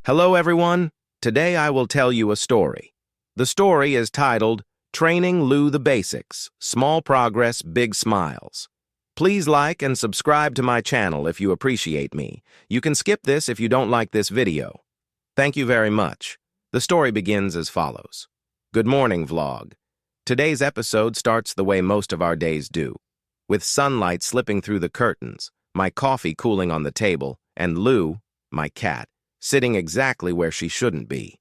Hello, everyone. Today I will tell you a story. The story is titled, Training Lou the Basics, Small Progress, Big Smiles. Please like and subscribe to my channel if you appreciate me. You can skip this if you don't like this video. Thank you very much. The story begins as follows. Good morning, vlog. Today's episode starts the way most of our days do, with sunlight slipping through the curtains, my coffee cooling on the table, and Lou, my cat, sitting exactly where she shouldn't be.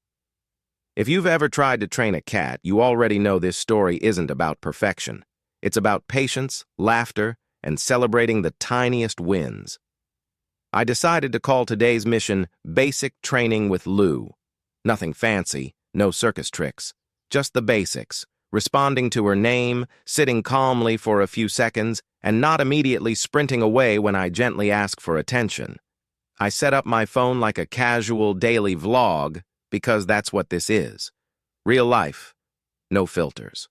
If you've ever tried to train a cat, you already know this story isn't about perfection. It's about patience, laughter, and celebrating the tiniest wins. I decided to call today's mission Basic Training with Lou. Nothing fancy, no circus tricks, just the basics, responding to her name, sitting calmly for a few seconds, and not immediately sprinting away when I gently ask for attention. I set up my phone like a casual daily vlog because that's what this is. Real life, no filters.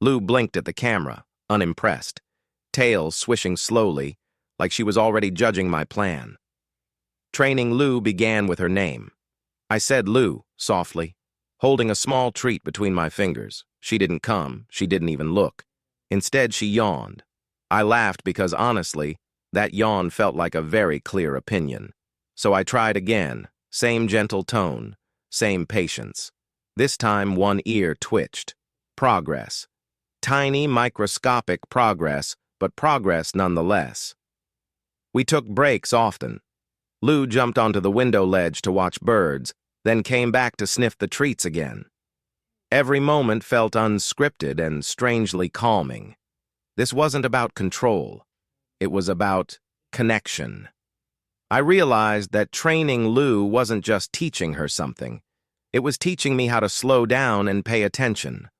Lou blinked at the camera, unimpressed, tail swishing slowly, like she was already judging my plan. Training Lou began with her name. I said Lou, softly, holding a small treat between my fingers. She didn't come, she didn't even look. Instead, she yawned. I laughed because, honestly, that yawn felt like a very clear opinion. So I tried again, same gentle tone, same patience. This time one ear twitched. Progress. Tiny, microscopic progress, but progress nonetheless. We took breaks often. Lou jumped onto the window ledge to watch birds, then came back to sniff the treats again. Every moment felt unscripted and strangely calming. This wasn't about control. It was about connection. I realized that training Lou wasn't just teaching her something. It was teaching me how to slow down and pay attention.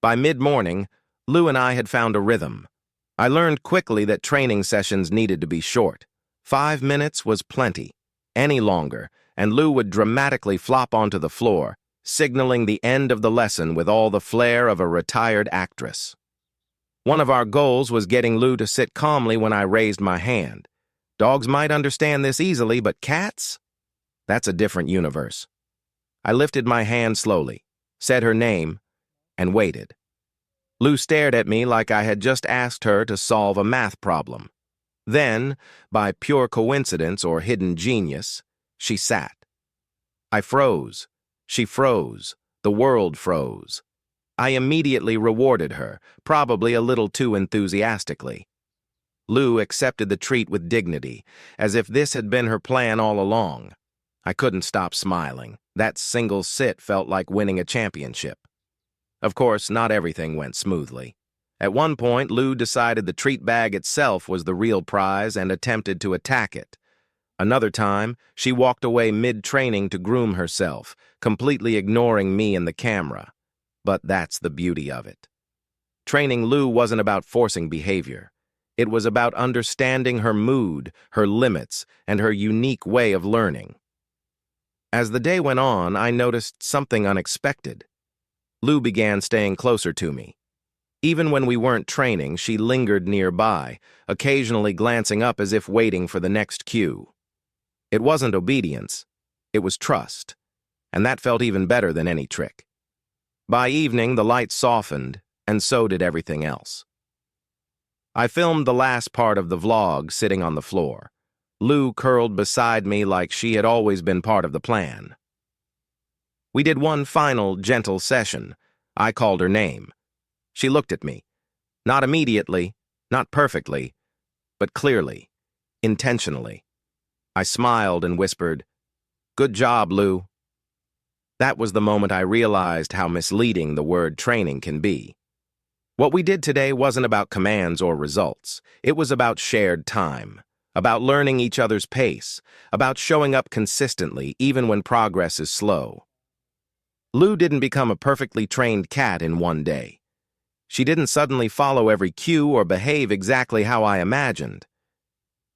By mid-morning, Lou and I had found a rhythm. I learned quickly that training sessions needed to be short. 5 minutes was plenty. Any longer, and Lou would dramatically flop onto the floor, signaling the end of the lesson with all the flair of a retired actress. One of our goals was getting Lou to sit calmly when I raised my hand. Dogs might understand this easily, but cats? That's a different universe. I lifted my hand slowly, said her name, and waited. Lou stared at me like I had just asked her to solve a math problem. Then, by pure coincidence or hidden genius, she sat. I froze. She froze. The world froze. I immediately rewarded her, probably a little too enthusiastically. Lou accepted the treat with dignity, as if this had been her plan all along. I couldn't stop smiling. That single sit felt like winning a championship. Of course, not everything went smoothly. At one point, Lou decided the treat bag itself was the real prize and attempted to attack it. Another time, she walked away mid-training to groom herself, completely ignoring me and the camera. But that's the beauty of it. Training Lou wasn't about forcing behavior. It was about understanding her mood, her limits, and her unique way of learning. As the day went on, I noticed something unexpected. Lou began staying closer to me. Even when we weren't training, she lingered nearby, occasionally glancing up as if waiting for the next cue. It wasn't obedience, it was trust, and that felt even better than any trick. By evening, the light softened, and so did everything else. I filmed the last part of the vlog sitting on the floor. Lou curled beside me like she had always been part of the plan. We did one final, gentle session. I called her name. She looked at me. Not immediately, not perfectly, but clearly, intentionally. I smiled and whispered, "Good job, Lou." That was the moment I realized how misleading the word training can be. What we did today wasn't about commands or results. It was about shared time, about learning each other's pace, about showing up consistently even when progress is slow. Lou didn't become a perfectly trained cat in one day. She didn't suddenly follow every cue or behave exactly how I imagined.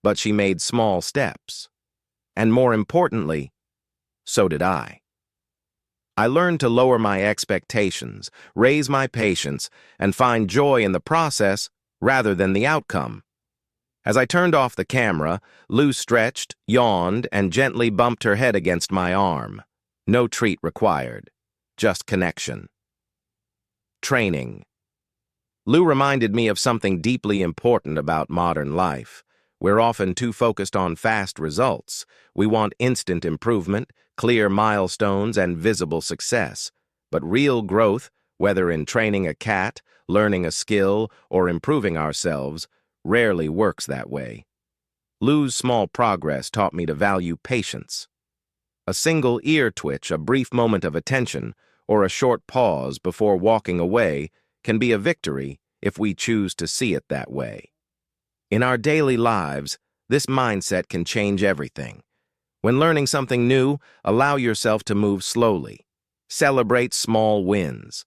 But she made small steps. And more importantly, so did I. I learned to lower my expectations, raise my patience, and find joy in the process rather than the outcome. As I turned off the camera, Lou stretched, yawned, and gently bumped her head against my arm. No treat required, just connection. Training. Lou reminded me of something deeply important about modern life. We're often too focused on fast results. We want instant improvement, clear milestones, and visible success. But real growth, whether in training a cat, learning a skill, or improving ourselves, rarely works that way. Lou's small progress taught me to value patience. A single ear twitch, a brief moment of attention, or a short pause before walking away can be a victory if we choose to see it that way. In our daily lives, this mindset can change everything. When learning something new, allow yourself to move slowly. Celebrate small wins.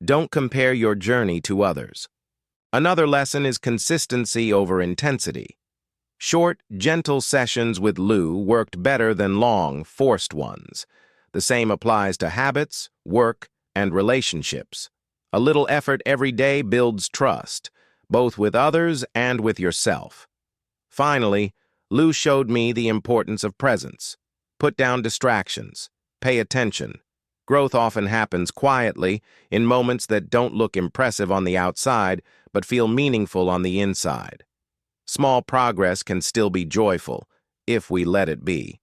Don't compare your journey to others. Another lesson is consistency over intensity. Short, gentle sessions with Lou worked better than long, forced ones. The same applies to habits, work, and relationships. A little effort every day builds trust, both with others and with yourself. Finally, Lou showed me the importance of presence. Put down distractions. Pay attention. Growth often happens quietly, in moments that don't look impressive on the outside, but feel meaningful on the inside. Small progress can still be joyful, if we let it be.